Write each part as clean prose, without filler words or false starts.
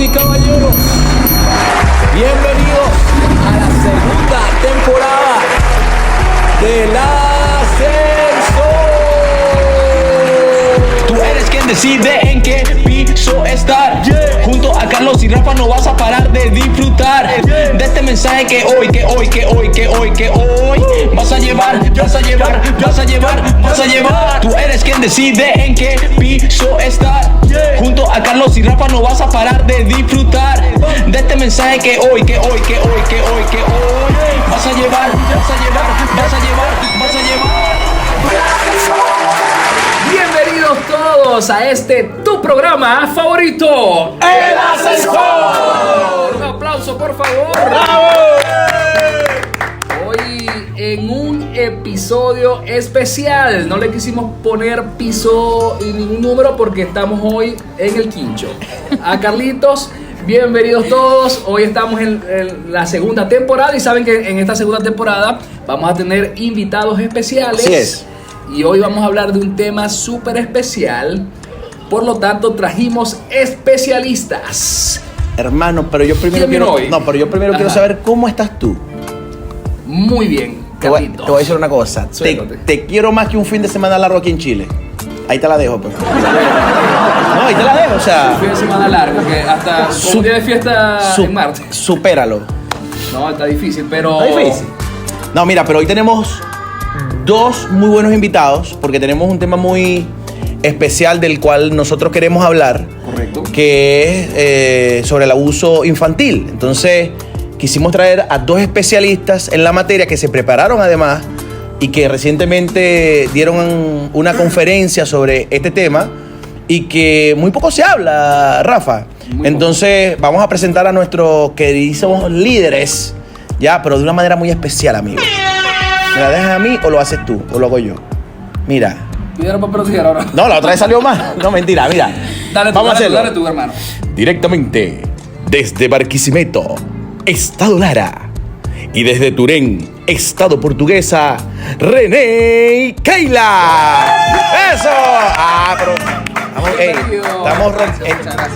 Damas y caballeros, bienvenidos a la segunda temporada del Ascensor. Tú eres quien decide en qué piso estar. Junto a Carlos y Rafa no vas a parar de disfrutar de este mensaje que hoy vas a llevar. Tú eres quien decide en qué piso estar. Junto a Carlos y Rafa no vas a parar de disfrutar de este mensaje que hoy vas a llevar. Bienvenidos todos a tu programa favorito, El Ascensor. Un aplauso, por favor. ¡Bravo! Hoy en un episodio especial. No le quisimos poner piso y ningún número porque estamos hoy en el quincho. A Carlitos, bienvenidos todos. Hoy estamos en la segunda temporada y saben que en esta segunda temporada vamos a tener invitados especiales. Así es. Y hoy vamos a hablar de un tema súper especial. Por lo tanto, trajimos especialistas. Hermano, pero yo primero quiero saber cómo estás tú. Muy bien, Te voy Carlitos. a decir una cosa. Te quiero más que un fin de semana largo aquí en Chile. Ahí te la dejo, pues. No, ahí te la dejo, o sea. Un fin de semana largo, que hasta un día de fiesta en Marte. Supéralo. No, está difícil, pero... Está difícil. No, mira, pero hoy tenemos dos muy buenos invitados porque tenemos un tema muy especial del cual nosotros queremos hablar. Correcto. Que es sobre el abuso infantil. Entonces, quisimos traer a dos especialistas en la materia que se prepararon además y que recientemente dieron una conferencia sobre este tema y que muy poco se habla, Rafa. Entonces, vamos a presentar a nuestros queridísimos líderes, ya, pero de una manera muy especial, amigo. ¿Me la dejas a mí o lo haces tú o lo hago yo? Mira. Piedra, papel o tijera ahora. No, la otra vez salió mal. No, mentira, mira. Dale tú, hermano. Directamente desde Barquisimeto, Estado Lara, y desde Turén, Estado Portuguesa, René Keila. ¡Eso! Pero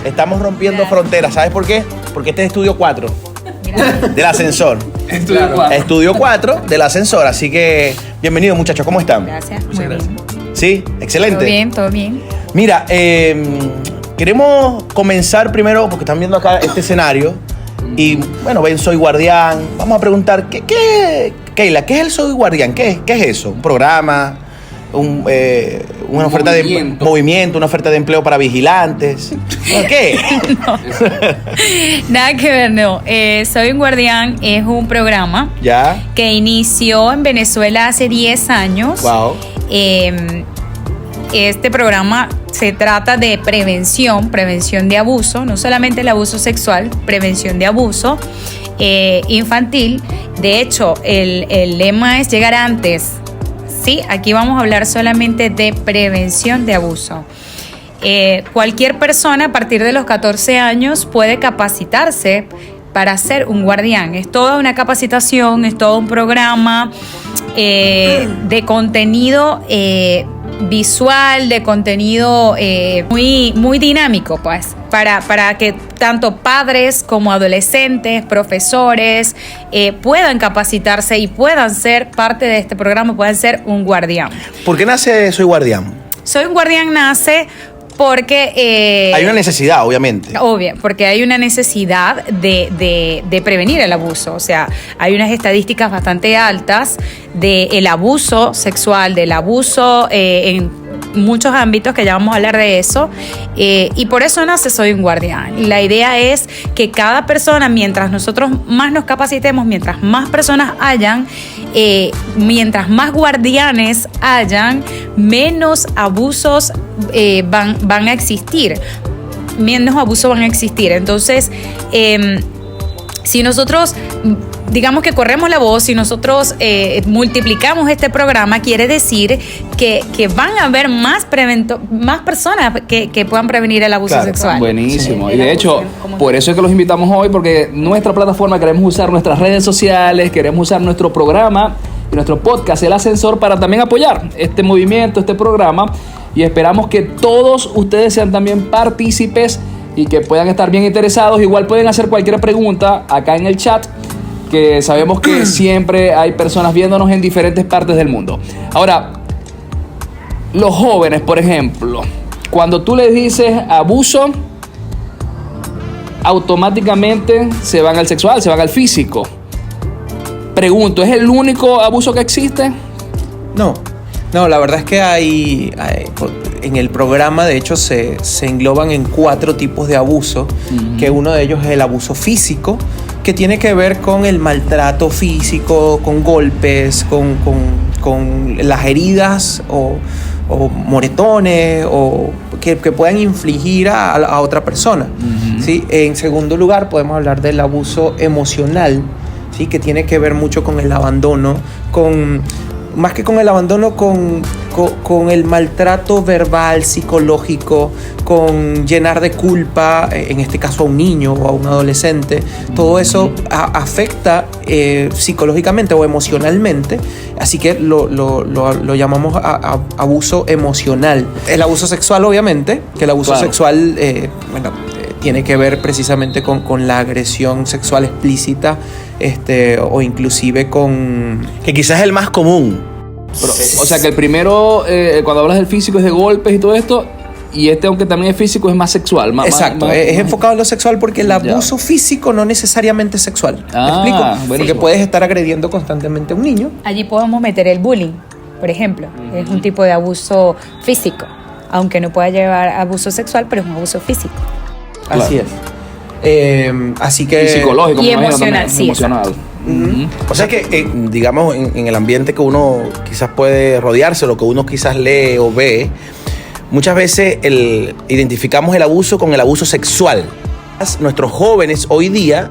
estamos rompiendo fronteras. ¿Sabes por qué? Porque este es Estudio 4 del Ascensor. Estudio 4 del Ascensor. Así que, bienvenidos, muchachos. ¿Cómo están? Gracias, muy bien. ¿Sí? Excelente. Todo bien. Mira, queremos comenzar primero, porque están viendo acá este escenario. Y bueno, ven Soy Guardián. Vamos a preguntar, Keila, ¿qué es el Soy Guardián? ¿Qué es eso? ¿Un programa? ¿Una oferta de movimiento? ¿Una oferta de empleo para vigilantes? ¿Qué? No. Nada que ver, no. Soy un Guardián es un programa que inició en Venezuela hace 10 años. Wow. Este programa se trata de prevención de abuso, no solamente el abuso sexual, prevención de abuso infantil. De hecho, el lema es llegar antes. Sí, aquí vamos a hablar solamente de prevención de abuso. Cualquier persona a partir de los 14 años puede capacitarse para ser un guardián. Es toda una capacitación, es todo un programa de contenido visual, de contenido muy dinámico, pues, para que tanto padres como adolescentes, profesores puedan capacitarse y puedan ser parte de este programa, puedan ser un guardián. ¿Por qué nace Soy Guardián? Soy un Guardián nace porque... hay una necesidad, obviamente. Obvio, porque hay una necesidad de prevenir el abuso. O sea, hay unas estadísticas bastante altas del abuso sexual, del abuso en muchos ámbitos, que ya vamos a hablar de eso, y por eso nace Soy un Guardián. La idea es que cada persona, mientras nosotros más nos capacitemos, mientras más personas hayan, mientras más guardianes hayan, menos abusos van a existir. Menos abusos van a existir. Entonces, si nosotros, digamos que corremos la voz, si nosotros multiplicamos este programa, quiere decir que van a haber más personas que puedan prevenir el abuso sexual. Buenísimo. Sí, Y de hecho, por eso es que los invitamos hoy, porque nuestra plataforma queremos usar nuestras redes sociales, queremos usar nuestro programa y nuestro podcast, El Ascensor, para también apoyar este movimiento, este programa, y esperamos que todos ustedes sean también partícipes y que puedan estar bien interesados. Igual pueden hacer cualquier pregunta acá en el chat, que sabemos que siempre hay personas viéndonos en diferentes partes del mundo. Ahora, los jóvenes, por ejemplo, cuando tú les dices abuso, automáticamente se van al sexual, se van al físico. Pregunto, ¿es el único abuso que existe? No, la verdad es que hay en el programa, de hecho, se engloban en 4 tipos de abuso, que uno de ellos es el abuso físico, que tiene que ver con el maltrato físico, con golpes, con las heridas o moretones o que puedan infligir a otra persona. ¿Sí? En segundo lugar, podemos hablar del abuso emocional, ¿sí? Que tiene que ver mucho con el abandono, más que con el abandono, con el maltrato verbal, psicológico, con llenar de culpa, en este caso a un niño o a un adolescente. Todo eso afecta psicológicamente o emocionalmente, así que lo llamamos abuso emocional. El abuso sexual, obviamente, que el abuso sexual tiene que ver precisamente con la agresión sexual explícita, o inclusive con... Que quizás es el más común. Pero, o sea que el primero, cuando hablas del físico, es de golpes y todo esto, y aunque también es físico, es más sexual. Exacto, es enfocado en lo sexual, porque el abuso físico no necesariamente es sexual. ¿Me explico? Buenísimo. Porque puedes estar agrediendo constantemente a un niño. Allí podemos meter el bullying, por ejemplo. Es un tipo de abuso físico, aunque no pueda llevar a abuso sexual, pero es un abuso físico. Así es. Así que... Y psicológico, y me imagino emocional, también, sí, emocional. O sea que, digamos, en el ambiente que uno quizás puede rodearse, lo que uno quizás lee o ve, muchas veces identificamos el abuso con el abuso sexual. Nuestros jóvenes hoy día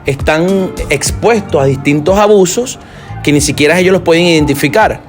están expuestos a distintos abusos que ni siquiera ellos los pueden identificar.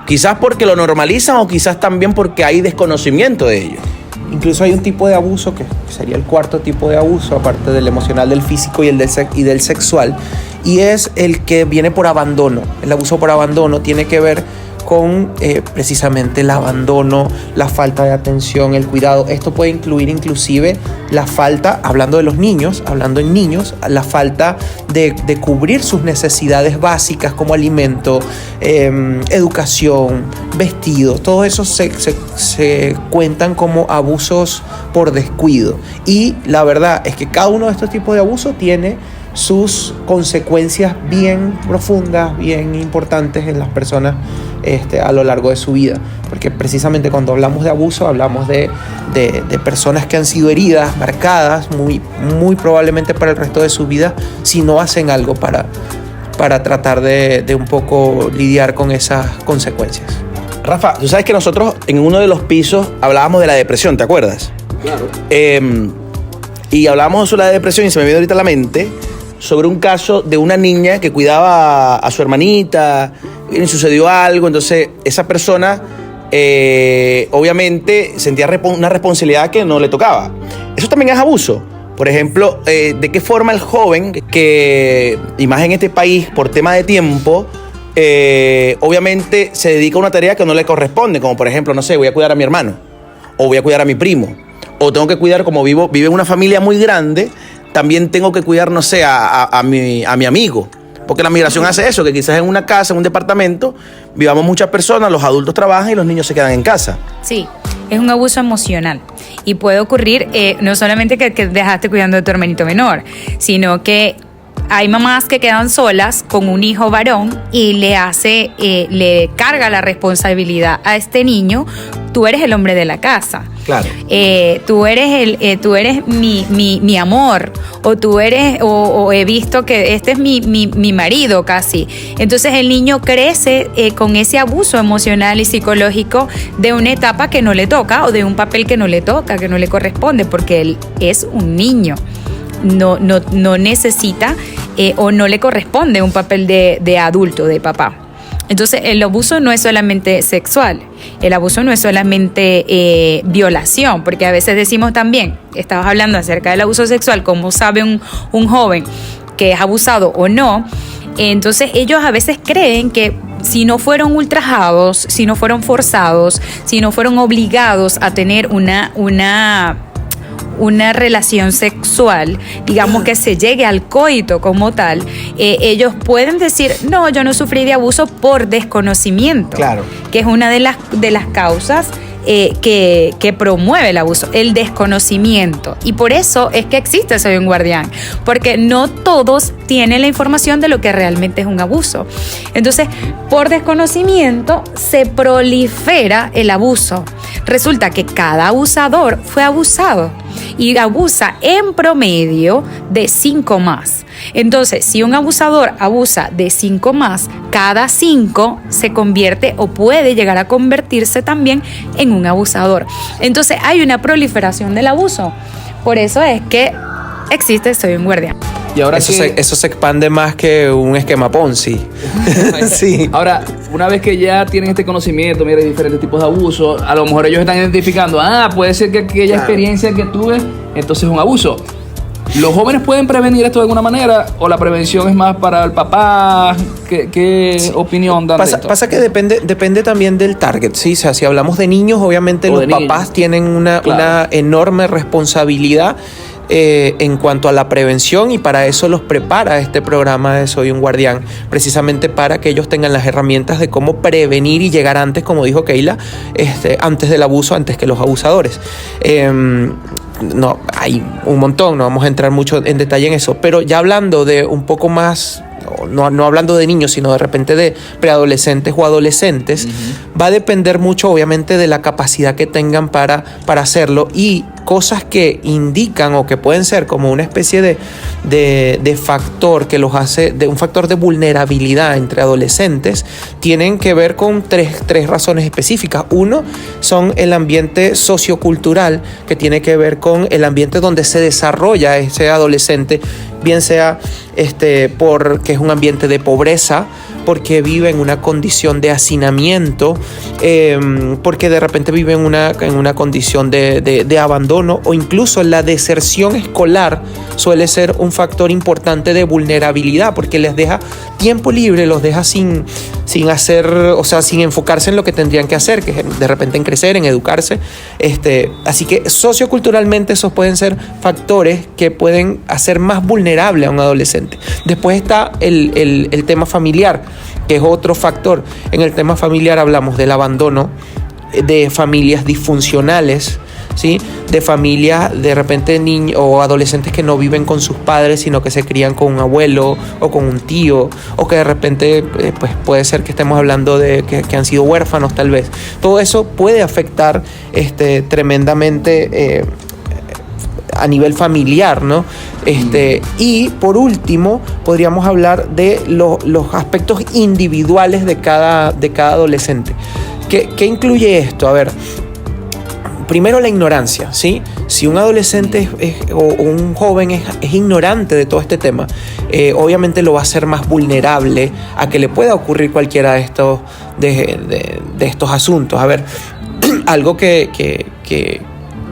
Quizás porque lo normalizan o quizás también porque hay desconocimiento de ellos. Incluso hay un tipo de abuso que sería el 4º tipo de abuso, aparte del emocional, del físico y del sexual, y es el que viene por abandono. El abuso por abandono tiene que ver con precisamente el abandono, la falta de atención, el cuidado. Esto puede incluir inclusive la falta, hablando de los niños, hablando en niños, la falta de cubrir sus necesidades básicas como alimento, educación, vestido. Todo eso se cuentan como abusos por descuido. Y la verdad es que cada uno de estos tipos de abusos tiene sus consecuencias bien profundas, bien importantes en las personas a lo largo de su vida. Porque precisamente cuando hablamos de abuso, hablamos de personas que han sido heridas, marcadas, muy probablemente para el resto de su vida, si no hacen algo para tratar de un poco lidiar con esas consecuencias. Rafa, tú sabes que nosotros en uno de los pisos hablábamos de la depresión, ¿te acuerdas? Claro. Y hablábamos sobre la depresión y se me vino ahorita a la mente sobre un caso de una niña que cuidaba a su hermanita y le sucedió algo. Entonces esa persona obviamente sentía una responsabilidad que no le tocaba. Eso también es abuso. Por ejemplo, ¿de qué forma el joven que, y más en este país, por tema de tiempo, obviamente se dedica a una tarea que no le corresponde? Como por ejemplo, no sé, voy a cuidar a mi hermano, o voy a cuidar a mi primo, o tengo que cuidar, como vive en una familia muy grande, también tengo que cuidar, no sé, a mi amigo. Porque la migración hace eso, que quizás en una casa, en un departamento, vivamos muchas personas, los adultos trabajan y los niños se quedan en casa. Sí, es un abuso emocional. Y puede ocurrir no solamente que dejaste cuidando de tu hermanito menor, sino que hay mamás que quedan solas con un hijo varón y le carga la responsabilidad a este niño. Tú eres el hombre de la casa. Claro. Tú eres mi amor, o he visto que este es mi marido casi. Entonces el niño crece con ese abuso emocional y psicológico de una etapa que no le toca, o de un papel que no le toca, que no le corresponde, porque él es un niño. No necesita o no le corresponde un papel de adulto, de papá. Entonces el abuso no es solamente sexual, el abuso no es solamente violación, porque a veces decimos también, estabas hablando acerca del abuso sexual, cómo sabe un joven que es abusado o no. Entonces ellos a veces creen que si no fueron ultrajados, si no fueron forzados, si no fueron obligados a tener una relación sexual, digamos que se llegue al coito como tal, ellos pueden decir, no, yo no sufrí de abuso por desconocimiento, Claro. que es una de las causas que promueve el abuso, el desconocimiento. Y por eso es que existe Soy un Guardián, porque no todos tienen la información de lo que realmente es un abuso. Entonces, por desconocimiento se prolifera el abuso. Resulta que cada abusador fue abusado y abusa en promedio de 5 más. Entonces, si un abusador abusa de 5 más, cada 5 se convierte o puede llegar a convertirse también en un abusador. Entonces, hay una proliferación del abuso. Por eso es que existe Soy un Guardián. Y ahora Eso se expande más que un esquema Ponzi. Sí. Ahora, una vez que ya tienen este conocimiento, mira, hay diferentes tipos de abuso, a lo mejor ellos están identificando, puede ser que aquella experiencia que tuve, entonces es un abuso. ¿Los jóvenes pueden prevenir esto de alguna manera o la prevención es más para el papá? ¿Qué opinión dan de esto? Pasa que depende también del target, ¿sí? O sea, si hablamos de niños, obviamente los papás tienen una enorme responsabilidad en cuanto a la prevención, y para eso los prepara este programa de Soy un Guardián, precisamente para que ellos tengan las herramientas de cómo prevenir y llegar antes, como dijo Keila, antes del abuso, antes que los abusadores. No, hay un montón, no vamos a entrar mucho en detalle en eso, pero ya hablando de un poco más, no hablando de niños, sino de repente de preadolescentes o adolescentes, va a depender mucho obviamente de la capacidad que tengan para hacerlo, y cosas que indican o que pueden ser como una especie de factor que los hace, de un factor de vulnerabilidad entre adolescentes, tienen que ver con tres razones específicas. Uno, son el ambiente sociocultural, que tiene que ver con el ambiente donde se desarrolla ese adolescente, bien sea porque es un ambiente de pobreza, porque vive en una condición de hacinamiento, porque de repente vive en una condición de abandono, o incluso la deserción escolar suele ser un factor importante de vulnerabilidad, porque les deja tiempo libre, los deja sin hacer, o sea, sin enfocarse en lo que tendrían que hacer, que es de repente en crecer, en educarse. Así que socioculturalmente esos pueden ser factores que pueden hacer más vulnerable a un adolescente. Después está el tema familiar, que es otro factor. En el tema familiar hablamos del abandono, de familias disfuncionales, ¿sí? De familias, de repente niños o adolescentes que no viven con sus padres, sino que se crían con un abuelo o con un tío, o que de repente pues puede ser que estemos hablando de que han sido huérfanos tal vez. Todo eso puede afectar tremendamente a nivel familiar, ¿no? Y por último, podríamos hablar de los aspectos individuales de cada adolescente. ¿Qué incluye esto? A ver, primero la ignorancia, ¿sí? Si un adolescente o un joven es ignorante de todo este tema, obviamente lo va a hacer más vulnerable a que le pueda ocurrir cualquiera de estos asuntos. A ver, algo que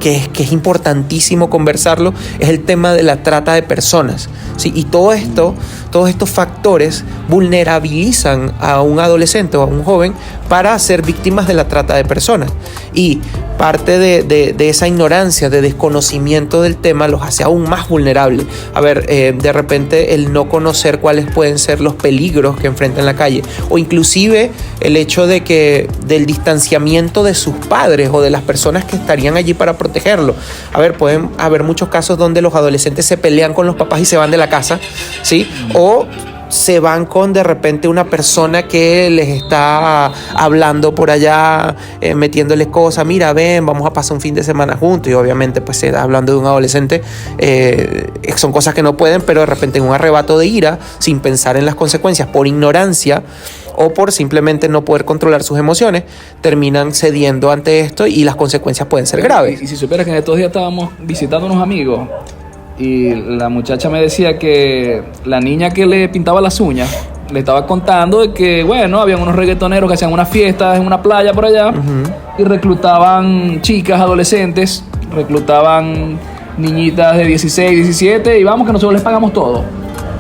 es importantísimo conversarlo es el tema de la trata de personas, ¿sí? Y todos estos factores vulnerabilizan a un adolescente o a un joven para ser víctimas de la trata de personas, y parte de esa ignorancia, de desconocimiento del tema, los hace aún más vulnerables. A ver, de repente el no conocer cuáles pueden ser los peligros que enfrentan en la calle, o inclusive el hecho del distanciamiento de sus padres o de las personas que estarían allí para protegerlo. A ver, pueden haber muchos casos donde los adolescentes se pelean con los papás y se van de la casa, ¿sí? O se van con de repente una persona que les está hablando por allá, metiéndoles cosas, mira, ven, vamos a pasar un fin de semana juntos, y obviamente pues hablando de un adolescente, son cosas que no pueden, pero de repente en un arrebato de ira, sin pensar en las consecuencias, por ignorancia o por simplemente no poder controlar sus emociones, terminan cediendo ante esto, y las consecuencias pueden ser graves. Y si supieras que en estos días estábamos visitando unos amigos, y la muchacha me decía que la niña que le pintaba las uñas le estaba contando de que, bueno, habían unos reggaetoneros que hacían unas fiestas en una playa por allá, y reclutaban chicas, adolescentes, reclutaban niñitas de 16, 17, y vamos que nosotros les pagamos todo.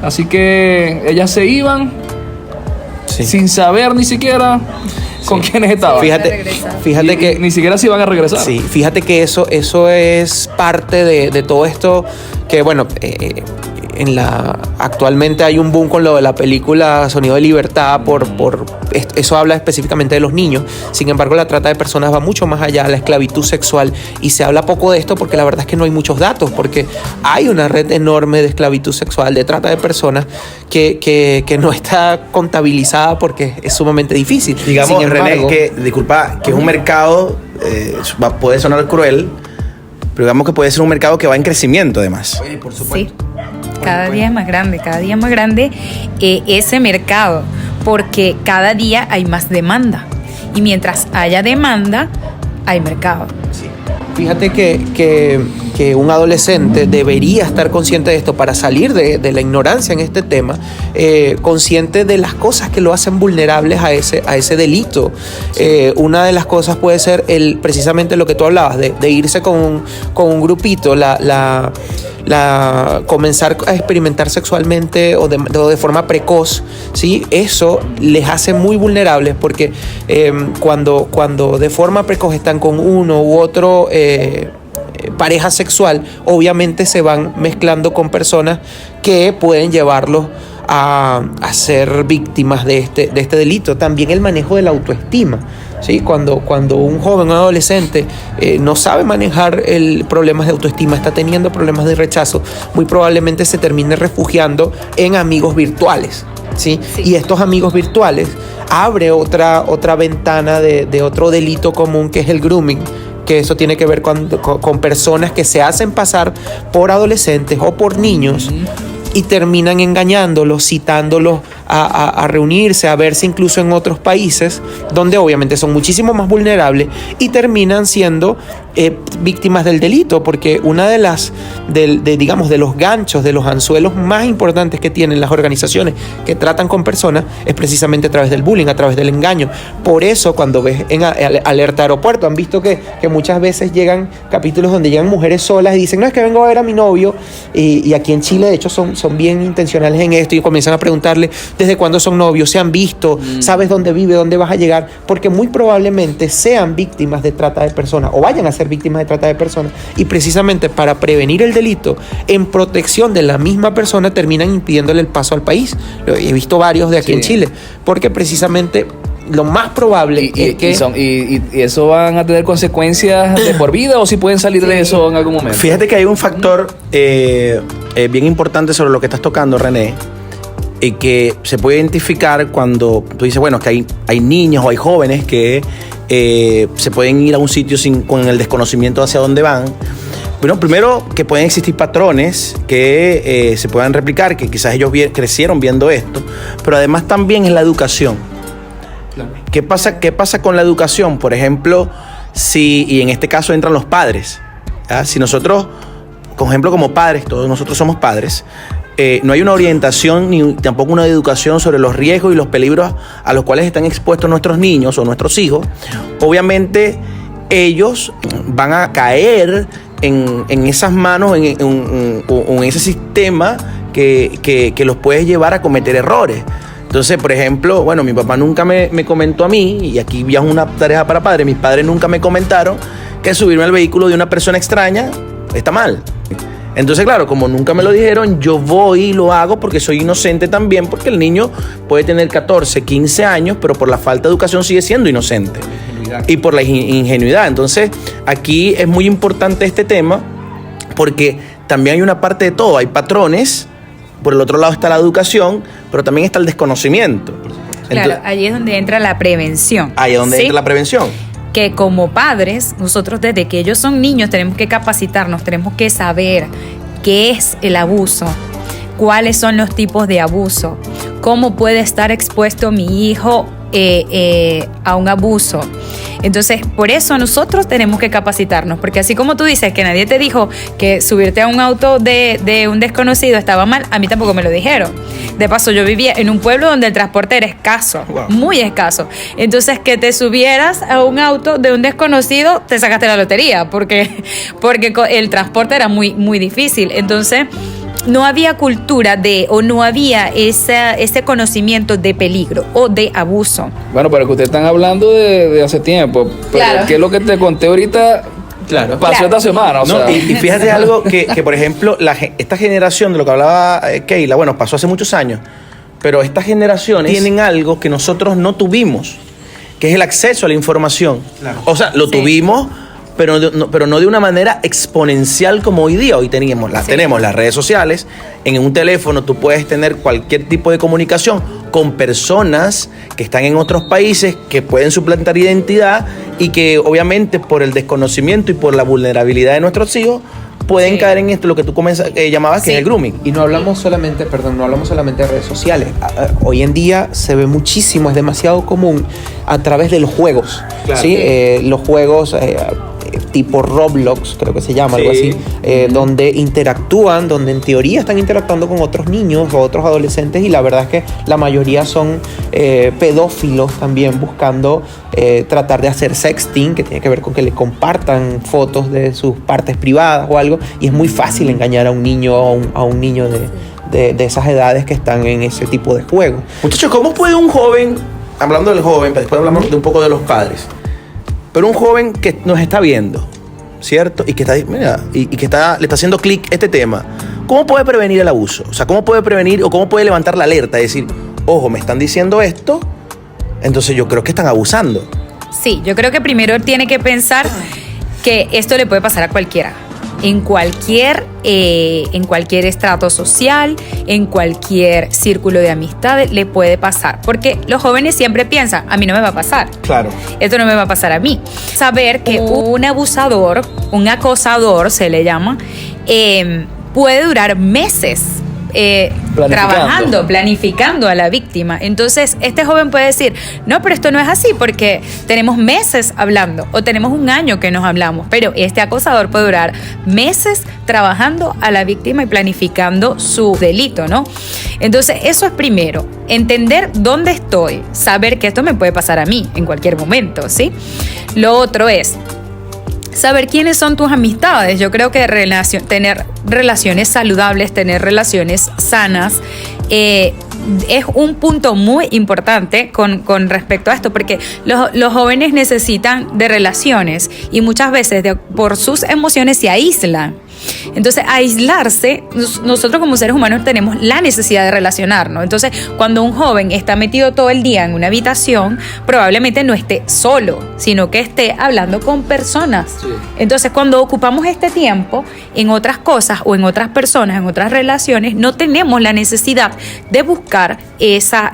Así que ellas se iban sin saber ni siquiera ¿Con quiénes estaban? Fíjate que Ni siquiera se iban a regresar. sí, fíjate que eso es parte de todo esto que, bueno, actualmente hay un boom con lo de la película Sonido de Libertad eso habla específicamente de los niños. Sin embargo, la trata de personas va mucho más allá, la esclavitud sexual, y se habla poco de esto porque la verdad es que no hay muchos datos, porque hay una red enorme de esclavitud sexual, de trata de personas que no está contabilizada porque es sumamente difícil. Digamos, Sin embargo, René, disculpa, que es un mercado, puede sonar cruel, pero digamos que puede ser un mercado que va en crecimiento además. por Sí, cada día es más grande, ese mercado, porque cada día hay más demanda. Y mientras haya demanda, hay mercado. Sí. Fíjate que un adolescente debería estar consciente de esto para salir de la ignorancia en este tema, consciente de las cosas que lo hacen vulnerables a ese delito. Una de las cosas puede ser precisamente lo que tú hablabas, de irse con un grupito, comenzar a experimentar sexualmente o de forma precoz, ¿sí? Eso les hace muy vulnerables porque cuando de forma precoz están con uno u otro pareja sexual, obviamente se van mezclando con personas que pueden llevarlos a ser víctimas de este delito. También el manejo de la autoestima, ¿sí? Cuando un joven, un adolescente no sabe manejar problemas de autoestima, está teniendo problemas de rechazo, muy probablemente se termine refugiando en amigos virtuales, ¿sí? Y estos amigos virtuales abre otra ventana de otro delito común, que es el grooming, que eso tiene que ver con personas que se hacen pasar por adolescentes o por niños y terminan engañándolos, citándolos a reunirse, a verse incluso en otros países, donde obviamente son muchísimo más vulnerables y terminan siendo víctimas del delito, porque una de los ganchos, de los anzuelos más importantes que tienen las organizaciones que tratan con personas es precisamente a través del bullying, a través del engaño. Por eso cuando ves en Alerta Aeropuerto, han visto que muchas veces llegan capítulos donde llegan mujeres solas y dicen, no, es que vengo a ver a mi novio, y aquí en Chile de hecho son bien intencionales en esto y comienzan a preguntarle desde cuándo son novios, se han visto, sabes dónde vive, dónde vas a llegar, porque muy probablemente sean víctimas de trata de personas o vayan a ser víctimas de trata de personas, y precisamente para prevenir el delito, en protección de la misma persona, terminan impidiéndole el paso al país. He visto varios de aquí en Chile, porque precisamente lo más probable es que... ¿Y eso van a tener consecuencias de por vida o si pueden salir de eso en algún momento? Fíjate que hay un factor bien importante sobre lo que estás tocando, René, y que se puede identificar cuando tú dices, bueno, que hay niños o hay jóvenes que se pueden ir a un sitio con el desconocimiento hacia dónde van. Bueno, primero que pueden existir patrones que se puedan replicar, que quizás ellos crecieron viendo esto, pero además también es la educación. Claro. ¿Qué pasa con la educación? Por ejemplo, y en este caso entran los padres. Si nosotros, por ejemplo, como padres, todos nosotros somos padres, no hay una orientación ni tampoco una educación sobre los riesgos y los peligros a los cuales están expuestos nuestros niños o nuestros hijos, obviamente ellos van a caer en esas manos, en ese sistema que los puede llevar a cometer errores. Entonces, por ejemplo, bueno, mi papá nunca me comentó a mí, y aquí ya es una tarea para padres, mis padres nunca me comentaron que subirme al vehículo de una persona extraña está mal. Entonces, claro, como nunca me lo dijeron, yo voy y lo hago porque soy inocente también, porque el niño puede tener 14, 15 años, pero por la falta de educación sigue siendo inocente. Y por la ingenuidad. Entonces, aquí es muy importante este tema, porque también hay una parte de todo, hay patrones, por el otro lado está la educación, pero también está el desconocimiento. Claro, entonces, allí es donde entra la prevención. Ahí es donde entra la prevención. Que como padres, nosotros desde que ellos son niños tenemos que capacitarnos, tenemos que saber qué es el abuso, cuáles son los tipos de abuso, cómo puede estar expuesto mi hijo a un abuso. Entonces, por eso nosotros tenemos que capacitarnos, porque así como tú dices que nadie te dijo que subirte a un auto de un desconocido estaba mal, a mí tampoco me lo dijeron. De paso, yo vivía en un pueblo donde el transporte era escaso, muy escaso. Entonces, que te subieras a un auto de un desconocido, te sacaste la lotería, porque el transporte era muy, muy difícil. Entonces, no había cultura o no había ese conocimiento de peligro o de abuso. Bueno, pero que ustedes están hablando de hace tiempo. Pero Claro. ¿qué es lo que te conté ahorita? Claro. Pasó esta semana, o No, sea. y fíjate algo que, por ejemplo, esta generación de lo que hablaba Keila, bueno, pasó hace muchos años, pero estas generaciones tienen algo que nosotros no tuvimos, que es el acceso a la información. Claro. O sea, lo Sí. tuvimos, pero no de una manera exponencial como hoy día. Hoy tenemos las redes sociales. En un teléfono tú puedes tener cualquier tipo de comunicación con personas que están en otros países, que pueden suplantar identidad y que obviamente por el desconocimiento y por la vulnerabilidad de nuestros hijos pueden Sí. caer en esto, lo que tú llamabas que Sí. es el grooming. Y no hablamos solamente de redes sociales. Hoy en día se ve muchísimo, es demasiado común a través de los juegos. Claro. ¿Sí? Los juegos tipo Roblox, creo que se llama, algo Sí. así, donde interactúan, donde en teoría están interactuando con otros niños o otros adolescentes, y la verdad es que la mayoría son pedófilos también, buscando tratar de hacer sexting, que tiene que ver con que le compartan fotos de sus partes privadas o algo, y es muy fácil engañar a un niño a un niño de esas edades que están en ese tipo de juegos. Muchachos, ¿cómo puede un joven, hablando del joven, pero después hablamos de un poco de los padres, pero un joven que nos está viendo, ¿cierto? Y que está, mira, y que le está haciendo clic este tema, ¿cómo puede prevenir el abuso? O sea, ¿cómo puede prevenir o cómo puede levantar la alerta? Es decir, ojo, me están diciendo esto, entonces yo creo que están abusando. Sí, yo creo que primero tiene que pensar que esto le puede pasar a cualquiera. En cualquier estrato social, en cualquier círculo de amistades le puede pasar. Porque los jóvenes siempre piensan, a mí no me va a pasar. Claro. Esto no me va a pasar a mí. Saber que un abusador, un acosador se le llama, puede durar meses trabajando, planificando a la víctima. Entonces, este joven puede decir, no, pero esto no es así porque tenemos meses hablando o tenemos un año que nos hablamos, pero este acosador puede durar meses trabajando a la víctima y planificando su delito, ¿no? Entonces, eso es primero, entender dónde estoy, saber que esto me puede pasar a mí en cualquier momento, ¿sí? Lo otro es saber quiénes son tus amistades. Yo creo que tener relaciones saludables, tener relaciones sanas, es un punto muy importante con respecto a esto, porque los jóvenes necesitan de relaciones y muchas veces por sus emociones se aíslan. Entonces, aislarse, nosotros como seres humanos tenemos la necesidad de relacionarnos. Entonces, cuando un joven está metido todo el día en una habitación, probablemente no esté solo, sino que esté hablando con personas. Sí. Entonces, cuando ocupamos este tiempo en otras cosas o en otras personas, en otras relaciones, no tenemos la necesidad de buscar esa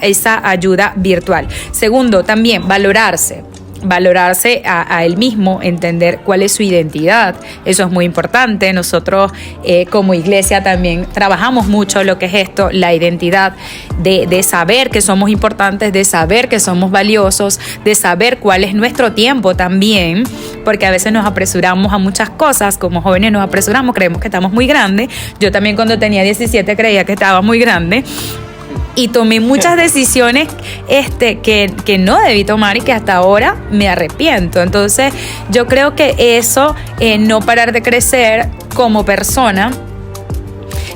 ayuda virtual. Segundo, también valorarse a él mismo, entender cuál es su identidad. Eso es muy importante. Nosotros como iglesia también trabajamos mucho lo que es esto, la identidad, de saber que somos importantes, de saber que somos valiosos, de saber cuál es nuestro tiempo también, porque a veces nos apresuramos a muchas cosas, como jóvenes nos apresuramos, creemos que estamos muy grandes. Yo también cuando tenía 17 creía que estaba muy grande, y tomé muchas decisiones que no debí tomar y que hasta ahora me arrepiento. Entonces, yo creo que eso, no parar de crecer como persona,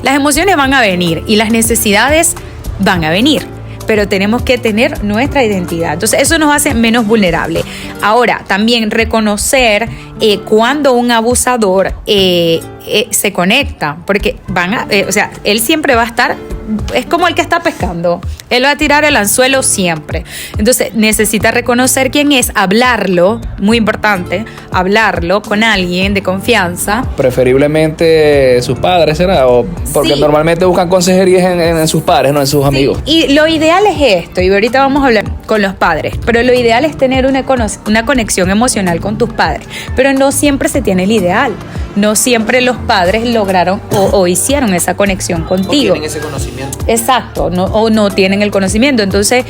las emociones van a venir y las necesidades van a venir, pero tenemos que tener nuestra identidad. Entonces, eso nos hace menos vulnerables. Ahora, también reconocer cuando un abusador se conecta, porque él siempre va a estar, es como el que está pescando, él va a tirar el anzuelo siempre. Entonces necesita reconocer quién es, hablarlo, muy importante, hablarlo con alguien de confianza. Preferiblemente sus padres, ¿será? Porque Sí. normalmente buscan consejerías en sus padres, no en sus amigos. Y lo ideal es esto, y ahorita vamos a hablar con los padres, pero lo ideal es tener una conexión emocional con tus padres, pero no siempre se tiene el ideal, no siempre los padres lograron o hicieron esa conexión contigo. O tienen ese conocimiento. Exacto, o no tienen el conocimiento. Entonces,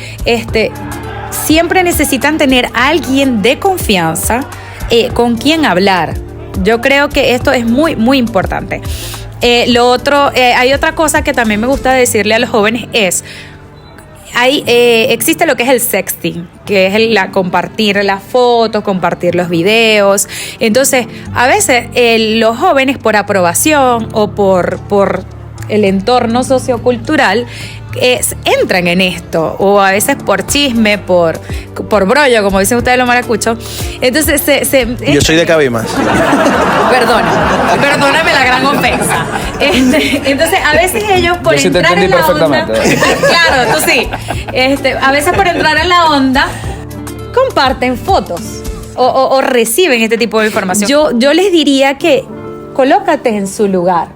siempre necesitan tener a alguien de confianza con quien hablar. Yo creo que esto es muy, muy importante. Lo otro, hay otra cosa que también me gusta decirle a los jóvenes es, existe lo que es el sexting, que es compartir las fotos, compartir los videos. Entonces, a veces los jóvenes por aprobación o por el entorno sociocultural entran en esto, o a veces por chisme, por brollo, como dicen ustedes los maracuchos. Entonces Yo soy de Cabimas. Perdóname la gran ofensa. Entonces a veces ellos por Yo sí te entrar en entendí la onda, perfectamente. claro, tú sí. A veces por entrar en la onda comparten fotos o reciben este tipo de información. Yo les diría que colócate en su lugar.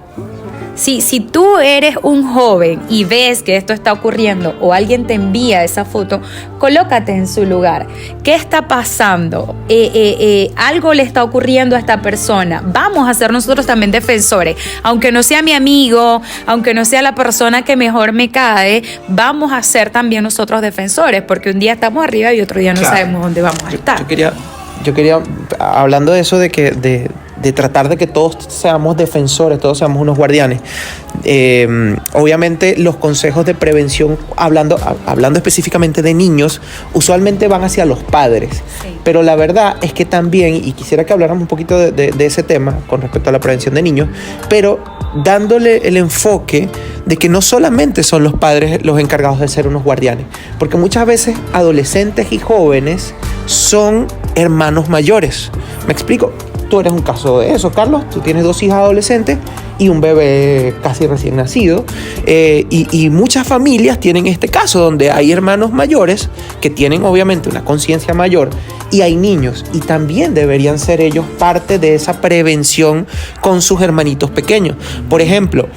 Si tú eres un joven y ves que esto está ocurriendo o alguien te envía esa foto, colócate en su lugar. ¿Qué está pasando? Algo le está ocurriendo a esta persona. Vamos a ser nosotros también defensores. Aunque no sea mi amigo, aunque no sea la persona que mejor me cae, vamos a ser también nosotros defensores, porque un día estamos arriba y otro día no sabemos dónde vamos a estar. Yo quería, hablando de eso, de tratar de que todos seamos defensores, todos seamos unos guardianes. Obviamente los consejos de prevención, hablando específicamente de niños, usualmente van hacia los padres. Sí. Pero la verdad es que también, y quisiera que habláramos un poquito de ese tema con respecto a la prevención de niños, pero dándole el enfoque de que no solamente son los padres los encargados de ser unos guardianes, porque muchas veces adolescentes y jóvenes son hermanos mayores. ¿Me explico? Tú eres un caso de eso, Carlos. Tú tienes 2 hijas adolescentes y un bebé casi recién nacido. Y muchas familias tienen este caso donde hay hermanos mayores que tienen obviamente una conciencia mayor y hay niños. Y también deberían ser ellos parte de esa prevención con sus hermanitos pequeños. Por ejemplo,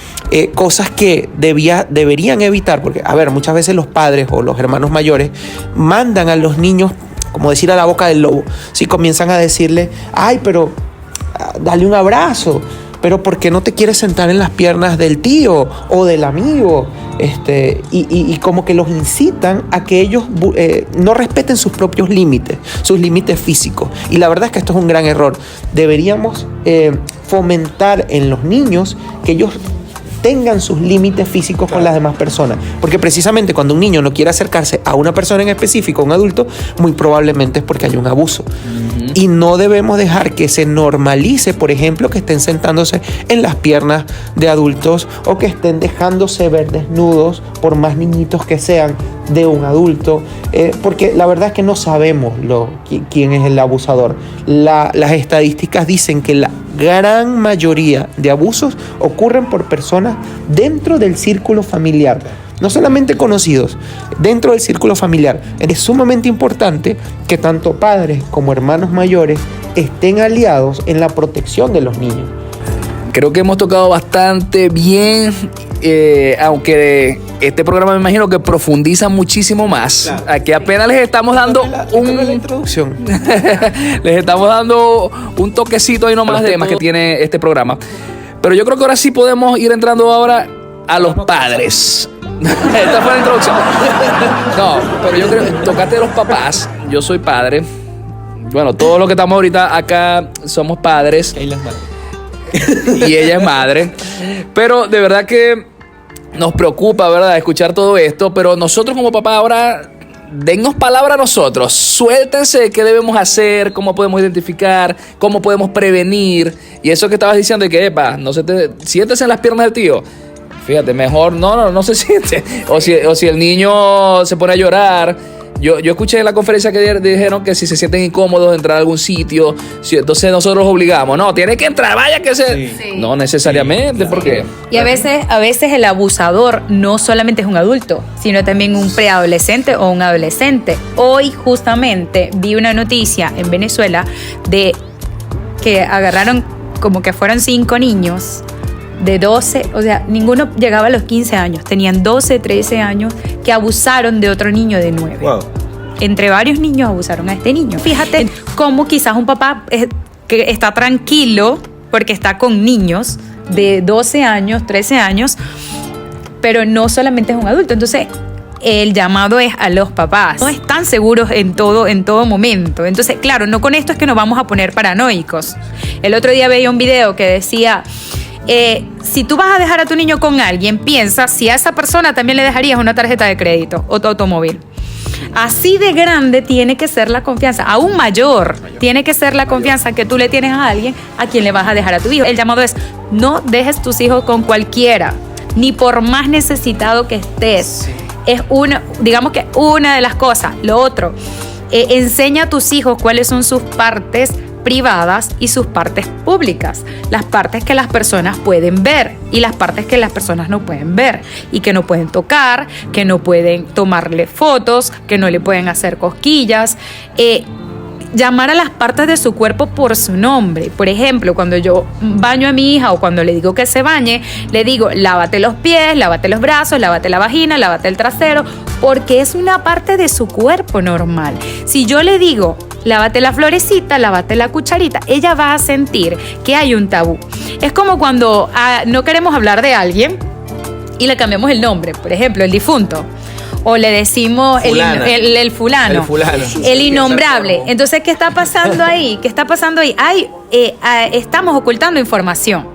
cosas que deberían evitar, porque, a ver, muchas veces los padres o los hermanos mayores mandan a los niños, como decir, a la boca del lobo. Si comienzan a decirle, ay, pero dale un abrazo, pero ¿por qué no te quieres sentar en las piernas del tío o del amigo? Y como que los incitan a que ellos no respeten sus propios límites, sus límites físicos. Y la verdad es que esto es un gran error. Deberíamos fomentar en los niños que ellos tengan sus límites físicos con las demás personas. Porque precisamente cuando un niño no quiere acercarse a una persona en específico, a un adulto, muy probablemente es porque hay un abuso. Uh-huh. Y no debemos dejar que se normalice, por ejemplo, que estén sentándose en las piernas de adultos o que estén dejándose ver desnudos, por más niñitos que sean, de un adulto. Porque la verdad es que no sabemos quién es el abusador. Las estadísticas dicen que la gran mayoría de abusos ocurren por personas dentro del círculo familiar, no solamente conocidos, dentro del círculo familiar. Es sumamente importante que tanto padres como hermanos mayores estén aliados en la protección de los niños. Creo que hemos tocado bastante bien, aunque este programa me imagino que profundiza muchísimo más. Claro. Aquí apenas les estamos dando la introducción. Les estamos dando un toquecito ahí nomás de temas que tiene este programa. Pero yo creo que ahora sí podemos ir entrando ahora a los padres. Esta fue la introducción. No, pero yo creo que tocaste de los papás. Yo soy padre. Bueno, todos los que estamos ahorita acá somos padres. Y ella es madre. Pero de verdad que nos preocupa, ¿verdad?, escuchar todo esto. Pero nosotros como papá ahora, dennos palabra a nosotros. Suéltense qué debemos hacer, cómo podemos identificar, cómo podemos prevenir. Y eso que estabas diciendo de que, siéntese en las piernas del tío. Fíjate, mejor no se siente. O si el niño se pone a llorar. Yo escuché en la conferencia que dijeron que si se sienten incómodos de entrar a algún sitio, entonces nosotros los obligamos. No, tiene que entrar, vaya que se... Sí. No necesariamente, sí, ¿por qué? Y a veces el abusador no solamente es un adulto, sino también un preadolescente o un adolescente. Hoy justamente vi una noticia en Venezuela de que agarraron como que fueron 5 niños de 12, o sea, ninguno llegaba a los 15 años, tenían 12, 13 años, que abusaron de otro niño de 9. Wow. Entre varios niños abusaron a este niño. Fíjate cómo quizás un papá que está tranquilo porque está con niños de 12 años, 13 años, pero no solamente es un adulto. Entonces, el llamado es a los papás. No están seguros en todo momento. Entonces, claro, no con esto es que nos vamos a poner paranoicos. El otro día veía un video que decía... si tú vas a dejar a tu niño con alguien, piensa si a esa persona también le dejarías una tarjeta de crédito o tu automóvil. Así de grande tiene que ser la confianza, aún mayor tiene que ser la confianza que tú le tienes a alguien a quien le vas a dejar a tu hijo. El llamado es: no dejes tus hijos con cualquiera. ni por más necesitado que estés. Es digamos que una de las cosas. Lo otro, enseña a tus hijos cuáles son sus partes privadas y sus partes públicas, las partes que las personas pueden ver y las partes que las personas no pueden ver y que no pueden tocar, que no pueden tomarle fotos, que no le pueden hacer cosquillas. Llamar a las partes de su cuerpo por su nombre. Por ejemplo, cuando yo baño a mi hija o cuando le digo que se bañe, le digo, lávate los pies, lávate los brazos, lávate la vagina, lávate el trasero, porque es una parte de su cuerpo normal. Si yo le digo, lávate la florecita, lávate la cucharita, ella va a sentir que hay un tabú. Es como cuando no queremos hablar de alguien y le cambiamos el nombre. Por ejemplo, el difunto. O le decimos el fulano, el innombrable. Entonces, ¿qué está pasando ahí? Estamos ocultando información,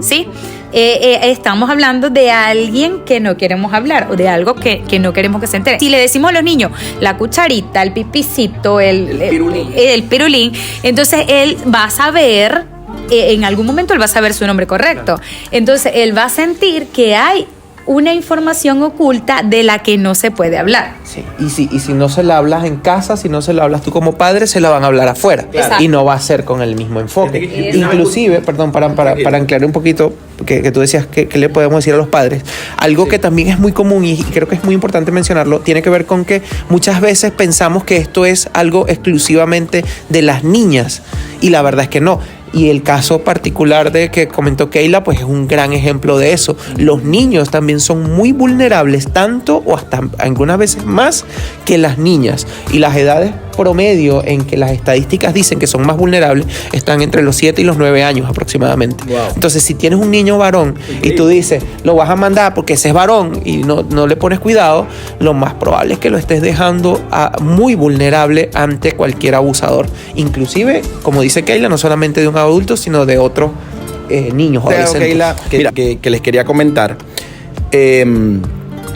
¿sí? Estamos hablando de alguien que no queremos hablar o de algo que no queremos que se entere. Si le decimos a los niños la cucharita, el pipicito, el pirulín, entonces él va a saber, en algún momento él va a saber su nombre correcto. Entonces, él va a sentir que hay una información oculta de la que no se puede hablar. Sí. Y si no se la hablas en casa, si no se la hablas tú como padre, se la van a hablar afuera. Exacto. Y no va a ser con el mismo enfoque. Inclusive, perdón, para aclarar un poquito, que tú decías que le podemos decir a los padres, algo que también es muy común y creo que es muy importante mencionarlo, tiene que ver con que muchas veces pensamos que esto es algo exclusivamente de las niñas y la verdad es que no. Y el caso particular de que comentó Keila, pues es un gran ejemplo de eso. Los niños también son muy vulnerables, tanto o hasta algunas veces más que las niñas. Y las edades promedio en que las estadísticas dicen que son más vulnerables están entre los 7 y los 9 años aproximadamente. Wow. Entonces, si tienes un niño varón y tú dices, lo vas a mandar porque ese es varón y no le pones cuidado, lo más probable es que lo estés dejando muy vulnerable ante cualquier abusador. Inclusive, como dice Keila, no solamente de un adulto, sino de otros niños o adolescentes. Keila, que les quería comentar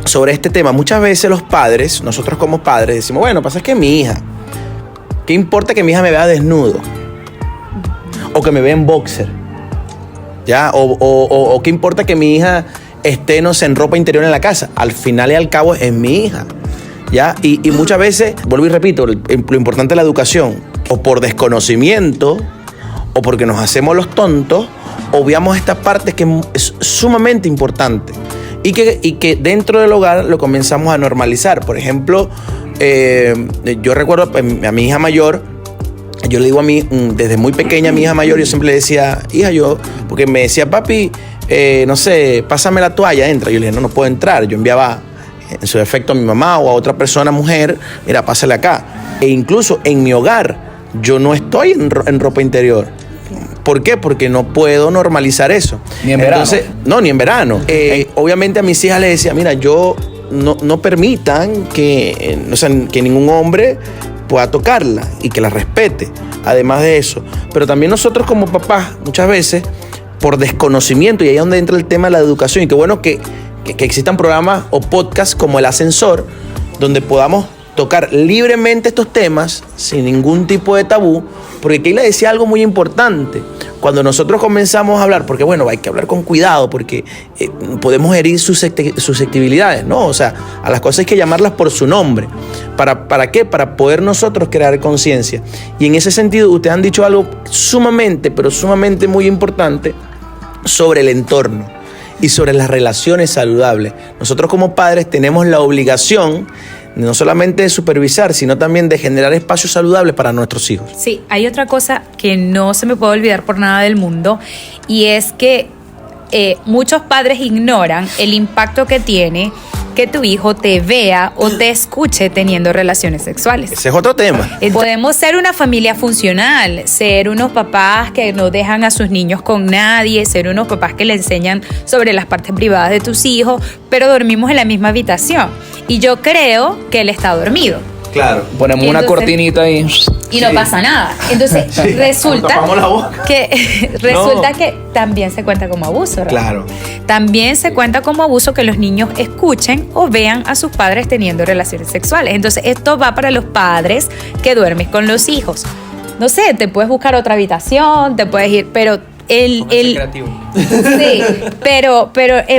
sobre este tema. Muchas veces los padres, nosotros como padres, decimos, bueno, pasa es que mi hija, ¿qué importa que mi hija me vea desnudo? O que me vea en boxer, ¿ya? O ¿qué importa que mi hija esté, no sé, en ropa interior en la casa? Al final y al cabo es mi hija, ¿ya? Y muchas veces, vuelvo y repito, lo importante es la educación. O por desconocimiento, o porque nos hacemos los tontos, obviamos esta parte que es sumamente importante y que dentro del hogar lo comenzamos a normalizar. Por ejemplo, yo recuerdo a mi hija mayor, yo le digo desde muy pequeña a mi hija mayor, yo siempre le decía, hija, porque me decía, papi, no sé, pásame la toalla, entra. Yo le dije, no puedo entrar. Yo enviaba en su defecto a mi mamá o a otra persona, mujer, mira, pásale acá. E incluso en mi hogar, yo no estoy en ropa interior. ¿Por qué? Porque no puedo normalizar eso. Ni en verano. Ni en verano. Obviamente a mis hijas les decía, mira, yo no permitan que ningún hombre pueda tocarla y que la respete. Además de eso. Pero también nosotros como papás, muchas veces, por desconocimiento, y ahí es donde entra el tema de la educación, y qué bueno que existan programas o podcasts como El Ascensor, donde podamos tocar libremente estos temas sin ningún tipo de tabú, porque Keila decía algo muy importante. Cuando nosotros comenzamos a hablar, porque bueno, hay que hablar con cuidado, porque podemos herir susceptibilidades, ¿no? O sea, a las cosas hay que llamarlas por su nombre. ¿Para qué? Para poder nosotros crear conciencia. Y en ese sentido, ustedes han dicho algo sumamente, pero sumamente muy importante sobre el entorno y sobre las relaciones saludables. Nosotros como padres tenemos la obligación no solamente de supervisar, sino también de generar espacios saludables para nuestros hijos. Sí, hay otra cosa que no se me puede olvidar por nada del mundo, y es que muchos padres ignoran el impacto que tiene que tu hijo te vea o te escuche teniendo relaciones sexuales. Ese es otro tema. Podemos ser una familia funcional, ser unos papás que no dejan a sus niños con nadie, ser unos papás que le enseñan sobre las partes privadas de tus hijos, pero dormimos en la misma habitación. Y yo creo que él está dormido. Claro. Ponemos una cortinita ahí. Y no pasa nada. Entonces resulta que también se cuenta como abuso, ¿verdad? Claro. También se cuenta como abuso que los niños escuchen o vean a sus padres teniendo relaciones sexuales. Entonces esto va para los padres que duermes con los hijos. No sé, te puedes buscar otra habitación, te puedes ir, pero el creativo. sí, pero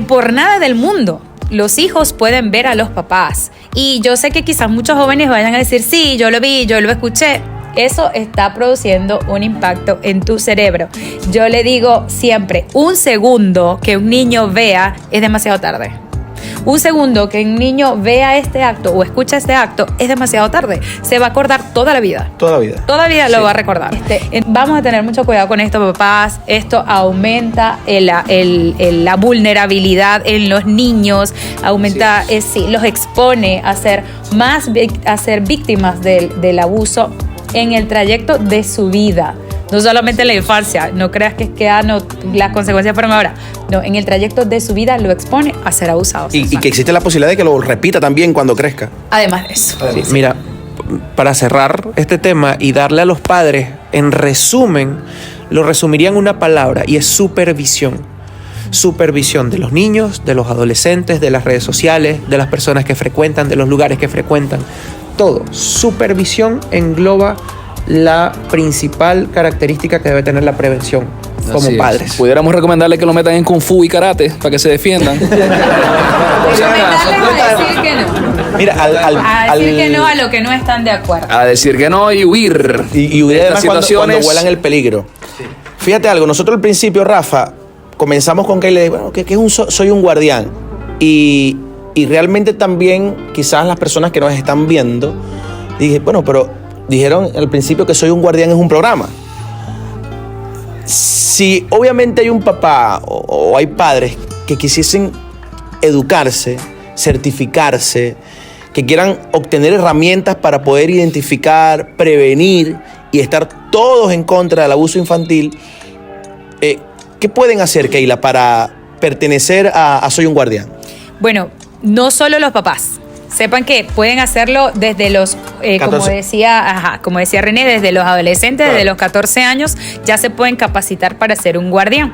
por nada del mundo los hijos pueden ver a los papás. Y yo sé que quizás muchos jóvenes vayan a decir, sí, yo lo vi, yo lo escuché. Eso está produciendo un impacto en tu cerebro. Yo le digo siempre, un segundo que un niño vea es demasiado tarde. Un segundo que un niño vea este acto o escucha este acto es demasiado tarde. Se va a acordar toda la vida. Toda la vida. Toda la vida lo va a recordar. Vamos a tener mucho cuidado con esto, papás. Esto aumenta la vulnerabilidad en los niños, aumenta, los expone a ser víctimas del abuso en el trayecto de su vida. No solamente en la infancia, no creas que las consecuencias fueron ahora. No, en el trayecto de su vida lo expone a ser abusado. Y que existe la posibilidad de que lo repita también cuando crezca. Además de eso. Sí, mira, para cerrar este tema y darle a los padres, en resumen, lo resumiría en una palabra y es supervisión. Supervisión de los niños, de los adolescentes, de las redes sociales, de las personas que frecuentan, de los lugares que frecuentan. Todo. Supervisión engloba la principal característica que debe tener la prevención como Así es. padres. Pudiéramos recomendarle que lo metan en Kung Fu y Karate para que se defiendan. A decir que no. Mira, A decir que no a lo que no están de acuerdo. A decir que no y huir. Y huir de además estas cuando vuelan el peligro. Sí. Fíjate algo, nosotros al principio, Rafa, comenzamos con que le dije, bueno, que soy un guardián. Y realmente también, quizás las personas que nos están viendo, dije, bueno, pero dijeron al principio que Soy un Guardián es un programa. Si obviamente hay un papá o hay padres que quisiesen educarse, certificarse, que quieran obtener herramientas para poder identificar, prevenir y estar todos en contra del abuso infantil, ¿qué pueden hacer, Keila, para pertenecer a Soy un Guardián? Bueno, no solo los papás. Sepan que pueden hacerlo desde los, como decía René, desde los adolescentes, claro. Desde los 14 años, ya se pueden capacitar para ser un guardián.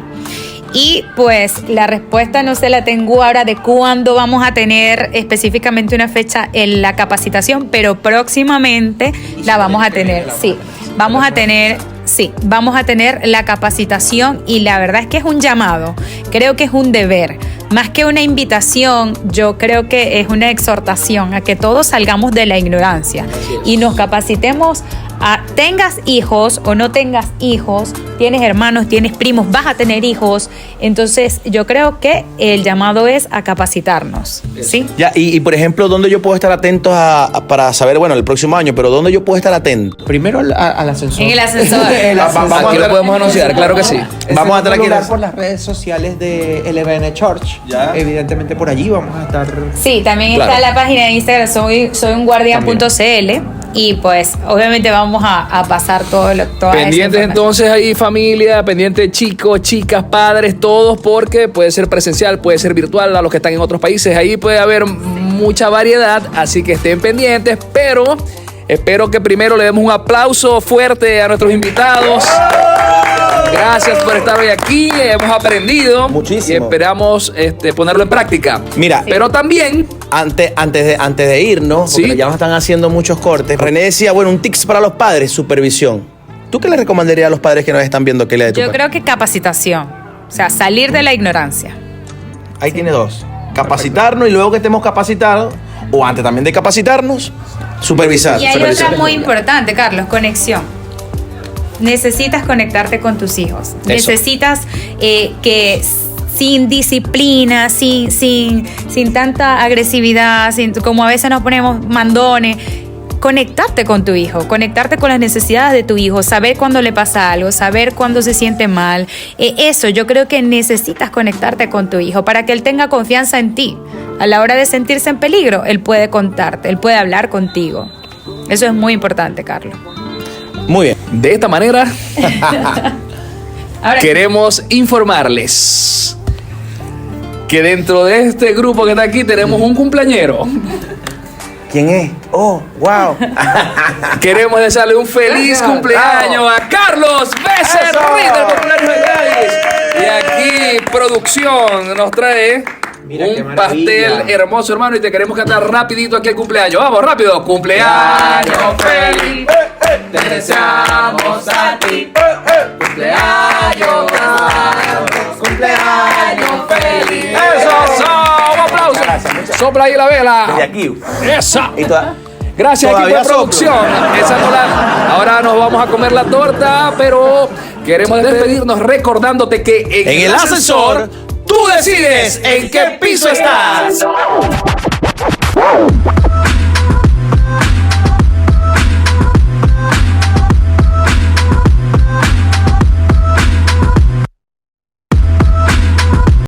Y pues la respuesta no se la tengo ahora de cuándo vamos a tener específicamente una fecha en la capacitación, pero próximamente la vamos a tener. Sí, vamos a tener la capacitación y la verdad es que es un llamado, creo que es un deber. Más que una invitación, yo creo que es una exhortación a que todos salgamos de la ignorancia y nos capacitemos. Tengas hijos o no tengas hijos, tienes hermanos, tienes primos, vas a tener hijos. Entonces yo creo que el llamado es a capacitarnos, ¿sí? Ya, y por ejemplo, ¿dónde yo puedo estar atento para saber, bueno, el próximo año, pero dónde yo puedo estar atento? Primero al ascensor. En el ascensor. Aquí lo podemos anunciar, claro que sí. Vamos a estar aquí por las redes sociales de LBN Church. Ya. Evidentemente por allí vamos a estar. Sí, también Claro. está la página de Instagram, soy un guardián.cl y pues obviamente vamos a pasar toda esa Pendientes información. entonces ahí familia, pendientes chicos, chicas, padres, todos, porque puede ser presencial, puede ser virtual, a los que están en otros países, ahí puede haber mucha variedad, así que estén pendientes, pero espero que primero le demos un aplauso fuerte a nuestros invitados. Gracias por estar hoy aquí, hemos aprendido Muchísimo. y esperamos ponerlo en práctica. Mira, Pero también antes de irnos, porque Sí. ya nos están haciendo muchos cortes, René decía, bueno, un tips para los padres, supervisión. ¿Tú qué le recomendarías a los padres que nos están viendo, Keila, de tu Yo parte? creo que capacitación, o sea, salir de la ignorancia. Ahí tiene dos. Capacitarnos y luego que estemos capacitados, o antes también de capacitarnos, supervisar. Y hay supervisar. otra muy importante, Carlos, conexión. Necesitas conectarte con tus hijos. Necesitas que sin disciplina, sin tanta agresividad, como a veces nos ponemos mandones, conectarte con tu hijo, conectarte con las necesidades de tu hijo, saber cuándo le pasa algo, saber cuándo se siente mal. Eso, yo creo que necesitas conectarte con tu hijo para que él tenga confianza en ti. A la hora de sentirse en peligro, él puede contarte, él puede hablar contigo. Eso es muy importante, Carlos. Muy bien. de esta manera Ahora, queremos informarles que dentro de este grupo que está aquí tenemos un cumpleañero. ¿Quién es? Oh, wow. Queremos desearle un feliz cumpleaños a Carlos Becerril del Popular de Cádiz. Y aquí producción nos trae Mira qué un maravilla. pastel hermoso, hermano, y te queremos cantar rapidito aquí el cumpleaños. Vamos, rápido. Cumpleaños feliz. te deseamos a ti. Cumpleaños, cumpleaños feliz. Eso, un aplauso. Sopla ahí la vela. Desde aquí. Esa. Y toda- Gracias, equipo de Todavía producción. Esa no la- Ahora nos vamos a comer la torta, pero queremos despedirnos recordándote que En el ascensor, tú decides en qué piso estás.